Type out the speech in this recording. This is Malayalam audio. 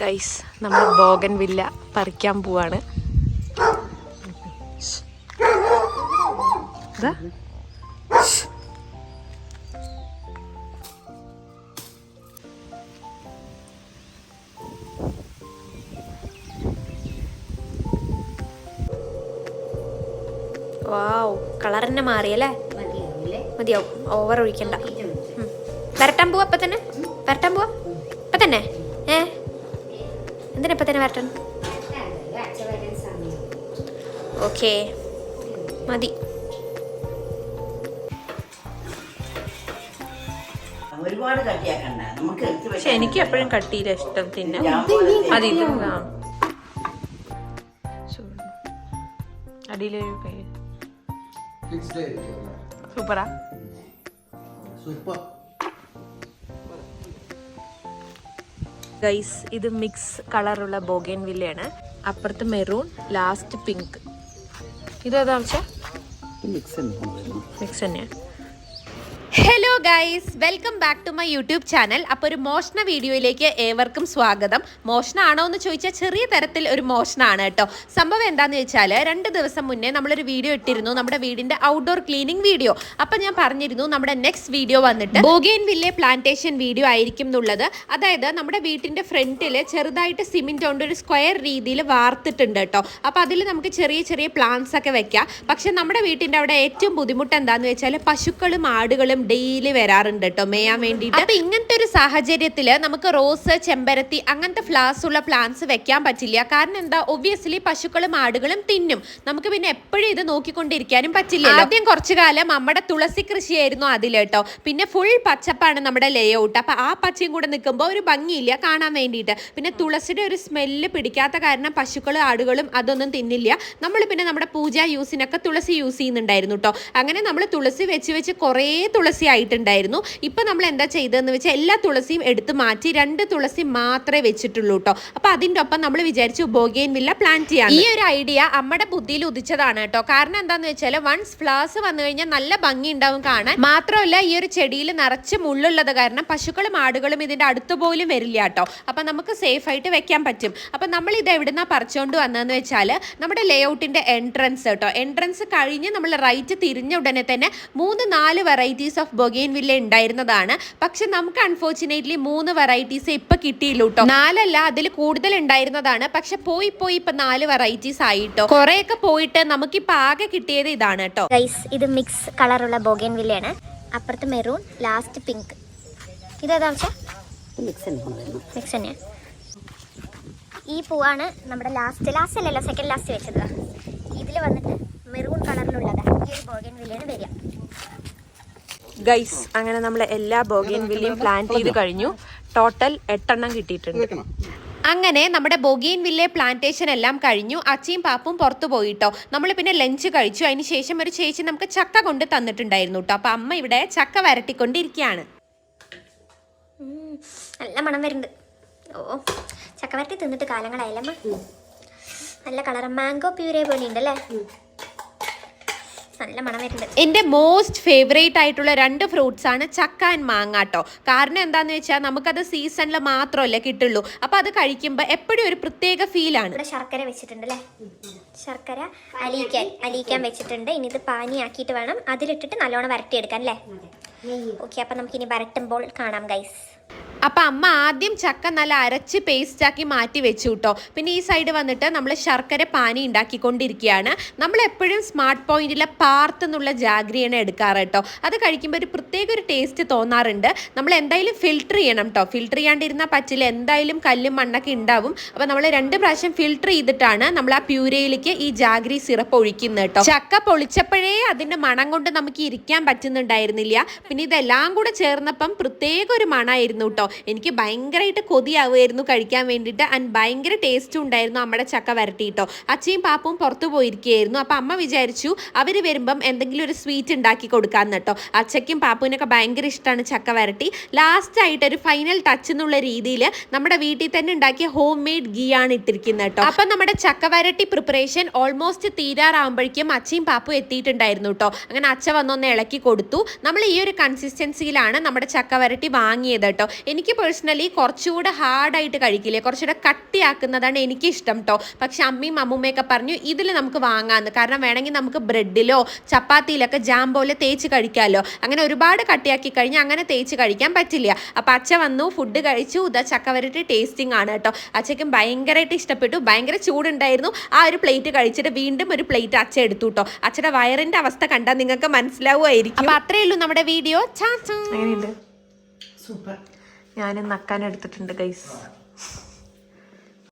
ഗൈസ് നമ്മൾ ബോഗൻ വില്ല പറിക്കാൻ പോവാണ്. വാവ്, കളർ തന്നെ മാറിയല്ലേ? മതിയാവും, ഓവർ ഒഴിക്കണ്ട. വരട്ടാൻ പോവാ അപ്പൊ തന്നെ? വരട്ടാൻ പോവാ ഇപ്പൊ തന്നെ? എന്തിനാ ഇപ്പൊ തന്നെ വരട്ടാൻ? ഓക്കേ, മതി. പക്ഷെ എനിക്ക് എപ്പോഴും കട്ടിയില്ല ഇഷ്ടം. പിന്നെ അത് ഇത് അടിയിലൊരു പേര് സൂപ്പറാ. ഗൈസ്, ഇത് മിക്സ് കളറുള്ള ബോഗൻ വില്ലയാണ്. അപ്പുറത്ത് മെറൂൺ, ലാസ്റ്റ് പിങ്ക്. ഇതേതാ വെച്ചാൽ മിക്സ് തന്നെയാണ്. Hello guys, welcome back to my YouTube channel. അപ്പോൾ ഒരു മോഷണ വീഡിയോയിലേക്ക് ഏവർക്കും സ്വാഗതം. മോഷണമാണോ എന്ന് ചോദിച്ചാൽ ചെറിയ തരത്തിൽ ഒരു മോഷണമാണ് കേട്ടോ. സംഭവം എന്താണെന്ന് വെച്ചാൽ 2 ദിവസം മുന്നേ നമ്മളൊരു വീഡിയോ ഇട്ടിരുന്നു, നമ്മുടെ വീടിൻ്റെ ഔട്ട്ഡോർ ക്ലീനിങ് വീഡിയോ. അപ്പം ഞാൻ പറഞ്ഞിരുന്നു നമ്മുടെ നെക്സ്റ്റ് വീഡിയോ വന്നിട്ട് ബോഗൻ വില്ല പ്ലാന്റേഷൻ വീഡിയോ ആയിരിക്കും എന്നുള്ളത്. അതായത് നമ്മുടെ വീട്ടിൻ്റെ ഫ്രണ്ടിൽ ചെറുതായിട്ട് സിമെൻറ്റ് കൊണ്ട് ഒരു സ്ക്വയർ രീതിയിൽ വാർത്തിട്ടുണ്ട് കേട്ടോ. അപ്പോൾ അതിൽ നമുക്ക് ചെറിയ ചെറിയ പ്ലാന്റ്സ് ഒക്കെ വെക്കാം. പക്ഷെ നമ്മുടെ വീട്ടിൻ്റെ അവിടെ ഏറ്റവും ബുദ്ധിമുട്ട് എന്താണെന്ന് വെച്ചാൽ പശുക്കളും ആടുകളും ഡെയിലി വരാറുണ്ട് കേട്ടോ മേയാൻ വേണ്ടിയിട്ട്. അപ്പൊ ഇങ്ങനത്തെ ഒരു സാഹചര്യത്തിൽ നമുക്ക് റോസ്, ചെമ്പരത്തി അങ്ങനത്തെ ഫ്ലവേഴ്സ് ഉള്ള പ്ലാന്റ്സ് വെക്കാൻ പറ്റില്ല. കാരണം എന്താ, ഒബ്വിയസ്ലി പശുക്കളും ആടുകളും തിന്നും. നമുക്ക് പിന്നെ എപ്പോഴും ഇത് നോക്കിക്കൊണ്ടിരിക്കാനും പറ്റില്ല. ആദ്യം കുറച്ചു കാലം നമ്മുടെ തുളസി കൃഷിയായിരുന്നു അതിൽ കേട്ടോ. പിന്നെ ഫുൾ പച്ചപ്പാണ് നമ്മുടെ ലേഔട്ട്. അപ്പൊ ആ പച്ചയും കൂടെ നിൽക്കുമ്പോൾ ഒരു ഭംഗിയില്ല കാണാൻ വേണ്ടിയിട്ട്. പിന്നെ തുളസിയുടെ ഒരു സ്മെല്ല് പിടിക്കാത്ത കാരണം പശുക്കളും ആടുകളും അതൊന്നും തിന്നില്ല. നമ്മൾ പിന്നെ നമ്മുടെ പൂജ യൂസിനൊക്കെ തുളസി യൂസ് ചെയ്യുന്നുണ്ടായിരുന്നു കേട്ടോ. അങ്ങനെ നമ്മൾ തുളസി വെച്ച് കുറേ തുളസി ആയിട്ടുണ്ടായിരുന്നു. ഇപ്പൊ നമ്മൾ എന്താ ചെയ്തതെന്ന് വെച്ചാൽ എല്ലാ തുളസിയും എടുത്ത് മാറ്റി 2 തുളസി മാത്രമേ വെച്ചിട്ടുള്ളൂ കേട്ടോ. അപ്പൊ അതിൻ്റെ ഒപ്പം നമ്മൾ വിചാരിച്ചു ബോഗൻ വില്ല പ്ലാന്റ് ചെയ്യാം. ഈ ഒരു ഐഡിയ അമ്മയുടെ ബുദ്ധിയിൽ ഉദിച്ചതാണ് കേട്ടോ. കാരണം എന്താന്ന് വെച്ചാൽ വൺസ് ഫ്ലവേഴ്സ് വന്നു കഴിഞ്ഞാൽ നല്ല ഭംഗി ഉണ്ടാവും കാണാൻ. മാത്രമല്ല ഈ ഒരു ചെടിയിൽ നിറച്ച് മുള്ളുള്ളത് കാരണം പശുക്കളും ആടുകളും ഇതിന്റെ അടുത്ത് പോലും വരില്ല കേട്ടോ. അപ്പൊ നമുക്ക് സേഫ് ആയിട്ട് വെക്കാൻ പറ്റും. അപ്പൊ നമ്മൾ ഇത് എവിടുന്നാ പറിച്ചുകൊണ്ട് വന്നതെന്ന് വെച്ചാൽ നമ്മുടെ ലേഔട്ടിന്റെ എൻട്രൻസ് കേട്ടോ. എൻട്രൻസ് കഴിഞ്ഞ് നമ്മൾ റൈറ്റ് തിരിഞ്ഞ ഉടനെ തന്നെ 3-4 വെറൈറ്റീസ് ഓഫ് ബോഗൻ വില്ല ഉണ്ടായിരുന്നതാണ്. പക്ഷെ നമുക്ക് അൺഫോർച്ചുനേറ്റ്ലി 3 വെറൈറ്റീസ് ഇപ്പൊ കിട്ടിയില്ല കേട്ടോ. 4 അല്ല, അതിൽ കൂടുതൽ ഉണ്ടായിരുന്നതാണ്. പക്ഷെ പോയി ഇപ്പൊ 4 വെറൈറ്റീസ് ആയിട്ടോ. കുറെയൊക്കെ പോയിട്ട് നമുക്കിപ്പോ ആകെ കിട്ടിയത് ഇതാണ് കേട്ടോ. ഗൈസ്, ഇത് മിക്സ് കളറുള്ള ബോഗൻ വില്ലയാണ്. അപ്പുറത്ത് മെറൂൺ, ലാസ്റ്റ് പിങ്ക്. ഇതേതാ മിക്സ് തന്നെയാണ്. ഈ പൂവാണ് നമ്മുടെ ലാസ്റ്റ് അല്ലല്ലോ, സെക്കൻഡ് ലാസ്റ്റ് വെച്ചത്. ഇതിൽ വന്നിട്ട് മെറൂൺ കളറിലുള്ളത് ഈ ഒരു ബോഗൻ വില്ലയാണ് വരിക. ഗൈസ്, അങ്ങനെ നമ്മൾ എല്ലാ ബോഗൻ വില്ലയും പ്ലാന്റ് ചെയ്ത് കഴിഞ്ഞു. ടോട്ടൽ 8 എണ്ണം കിട്ടിയിട്ടുണ്ട്. അങ്ങനെ നമ്മുടെ ബോഗൻ വില്ല പ്ലാന്റേഷൻ എല്ലാം കഴിഞ്ഞു. അച്ചിയും പാപ്പും പുറത്തു പോയിട്ടോ. നമ്മൾ പിന്നെ ലഞ്ച് കഴിച്ചു. അതിന് ശേഷം ഒരു ചേച്ചി നമുക്ക് ചക്ക കൊണ്ട് തന്നിട്ടുണ്ടായിരുന്നു കേട്ടോ. അപ്പൊ അമ്മ ഇവിടെ ചക്ക വരട്ടിക്കൊണ്ടിരിക്കുകയാണ്. നല്ല മണം വരുന്നുണ്ട്. ഓ, ചക്ക വരട്ടി തിന്നിട്ട് കാലങ്ങളായല്ലമ്മ. നല്ല കളർ മാംഗോ പ്യൂരേ പോലെ ഉണ്ടല്ലേ. നല്ല മണം വരുന്നുണ്ട്. എൻ്റെ മോസ്റ്റ് ഫേവറേറ്റ് ആയിട്ടുള്ള 2 ഫ്രൂട്ട്സ് ആണ് ചക്ക ആൻഡ് മാങ്ങ കേട്ടോ. കാരണം എന്താന്ന് വെച്ചാൽ നമുക്കത് സീസണിൽ മാത്രമല്ലേ കിട്ടുള്ളൂ. അപ്പൊ അത് കഴിക്കുമ്പോൾ എപ്പോഴും ഒരു പ്രത്യേക ഫീലാണ്. ഇവിടെ ശർക്കര വെച്ചിട്ടുണ്ട് അല്ലേ. ശർക്കര അലിയിക്കാൻ വെച്ചിട്ടുണ്ട്. ഇനി ഇത് പാനിയാക്കിയിട്ട് വേണം അതിലിട്ടിട്ട് നല്ലോണം വരട്ടിയെടുക്കാൻ അല്ലേ. ഓക്കെ, അപ്പൊ നമുക്ക് ഇനി വരട്ടുമ്പോൾ കാണാം ഗൈസ്. അപ്പൊ അമ്മ ആദ്യം ചക്ക നല്ല അരച്ച് പേസ്റ്റാക്കി മാറ്റി വെച്ചു കേട്ടോ. പിന്നെ ഈ സൈഡ് വന്നിട്ട് നമ്മൾ ശർക്കര പാനി ഉണ്ടാക്കിക്കൊണ്ടിരിക്കുകയാണ്. നമ്മൾ എപ്പോഴും സ്മാർട്ട് പോയിന്റിലെ പാർത്ത് എന്നുള്ള ജാഗ്രിയാണ് എടുക്കാറ് കേട്ടോ. അത് കഴിക്കുമ്പോൾ ഒരു പ്രത്യേക ഒരു ടേസ്റ്റ് തോന്നാറുണ്ട്. നമ്മൾ എന്തായാലും ഫിൽട്ടർ ചെയ്യണം കേട്ടോ. ഫിൽട്ടർ ചെയ്യാണ്ടിരുന്നാൽ പറ്റില്ല, എന്തായാലും കല്ലും മണ്ണൊക്കെ ഉണ്ടാവും. അപ്പോൾ നമ്മൾ 2 പ്രാവശ്യം ഫിൽട്ടർ ചെയ്തിട്ടാണ് നമ്മൾ ആ പ്യൂരയിലേക്ക് ഈ ജാഗ്രി സിറപ്പ് ഒഴിക്കുന്നത് കേട്ടോ. ചക്ക പൊളിച്ചപ്പോഴേ അതിൻ്റെ മണം കൊണ്ട് നമുക്ക് ഇരിക്കാൻ പറ്റുന്നുണ്ടായിരുന്നില്ല. പിന്നെ ഇതെല്ലാം കൂടെ ചേർന്നപ്പം പ്രത്യേക ഒരു മണമായിരുന്നു കേട്ടോ. എനിക്ക് ഭയങ്കരമായിട്ട് കൊതിയാവുമായിരുന്നു കഴിക്കാൻ വേണ്ടിയിട്ട്. ആൻഡ് ഭയങ്കര ടേസ്റ്റും ഉണ്ടായിരുന്നു നമ്മുടെ ചക്ക വരട്ടിയിട്ടോ. അച്ഛയും പാപ്പും പുറത്തു പോയിരിക്കുകയായിരുന്നു. അപ്പം അമ്മ വിചാരിച്ചു അവർ വരുമ്പം എന്തെങ്കിലും ഒരു സ്വീറ്റ് ഉണ്ടാക്കി കൊടുക്കാമെന്ന് കേട്ടോ. അച്ഛയ്ക്കും പാപ്പുവിനൊക്കെ ഭയങ്കര ഇഷ്ടമാണ് ചക്ക വരട്ടി. ലാസ്റ്റായിട്ട് ഒരു ഫൈനൽ ടച്ച് എന്നുള്ള രീതിയിൽ നമ്മുടെ വീട്ടിൽ തന്നെ ഉണ്ടാക്കിയ ഹോം മെയ്ഡ് ഗീ ആണ് ഇട്ടിരിക്കുന്നത് കേട്ടോ. അപ്പം നമ്മുടെ ചക്ക വരട്ടി പ്രിപ്പറേഷൻ ഓൾമോസ്റ്റ് തീരാറാകുമ്പോഴേക്കും അച്ഛയും പാപ്പും എത്തിയിട്ടുണ്ടായിരുന്നു കേട്ടോ. അങ്ങനെ അച്ഛ വന്നൊന്ന് ഇളക്കി കൊടുത്തു. നമ്മൾ ഈ ഒരു കൺസിസ്റ്റൻസിയിലാണ് നമ്മുടെ ചക്ക വരട്ടി വാങ്ങിയത് കേട്ടോ. എനിക്ക് എനിക്ക് പേഴ്സണലി കുറച്ചുകൂടെ ഹാർഡായിട്ട് കഴിക്കില്ലേ, കുറച്ചുകൂടെ കട്ടിയാക്കുന്നതാണ് എനിക്കിഷ്ടം കേട്ടോ. പക്ഷെ അമ്മയും അമ്മൂമ്മയൊക്കെ പറഞ്ഞു ഇതിൽ നമുക്ക് വാങ്ങാമെന്ന്. കാരണം വേണമെങ്കിൽ നമുക്ക് ബ്രെഡിലോ ചപ്പാത്തിയിലൊക്കെ ജാം പോലെ തേച്ച് കഴിക്കാമല്ലോ. അങ്ങനെ ഒരുപാട് കട്ടിയാക്കി കഴിഞ്ഞാൽ അങ്ങനെ തേച്ച് കഴിക്കാൻ പറ്റില്ല. അപ്പോൾ അച്ഛ വന്നു, ഫുഡ് കഴിച്ചു. ഇതാ ചക്കവരട്ടി ടേസ്റ്റിംഗ് ആണ് കേട്ടോ. അച്ഛയ്ക്കും ഭയങ്കരമായിട്ട് ഇഷ്ടപ്പെട്ടു. ഭയങ്കര ചൂടുണ്ടായിരുന്നു. ആ ഒരു പ്ലേറ്റ് കഴിച്ചിട്ട് വീണ്ടും ഒരു പ്ലേറ്റ് അച്ഛ എടുത്തു കേട്ടോ. അച്ഛൻ്റെ വയറിൻ്റെ അവസ്ഥ കണ്ടാൽ നിങ്ങൾക്ക് മനസ്സിലാവുമായിരിക്കും. അപ്പോൾ അത്രയേ ഉള്ളൂ നമ്മുടെ വീഡിയോ. എങ്ങനെയുണ്ട്? സൂപ്പർ. ഞാൻ നക്കാൻ എടുത്തിട്ടുണ്ട് ഗൈസ്.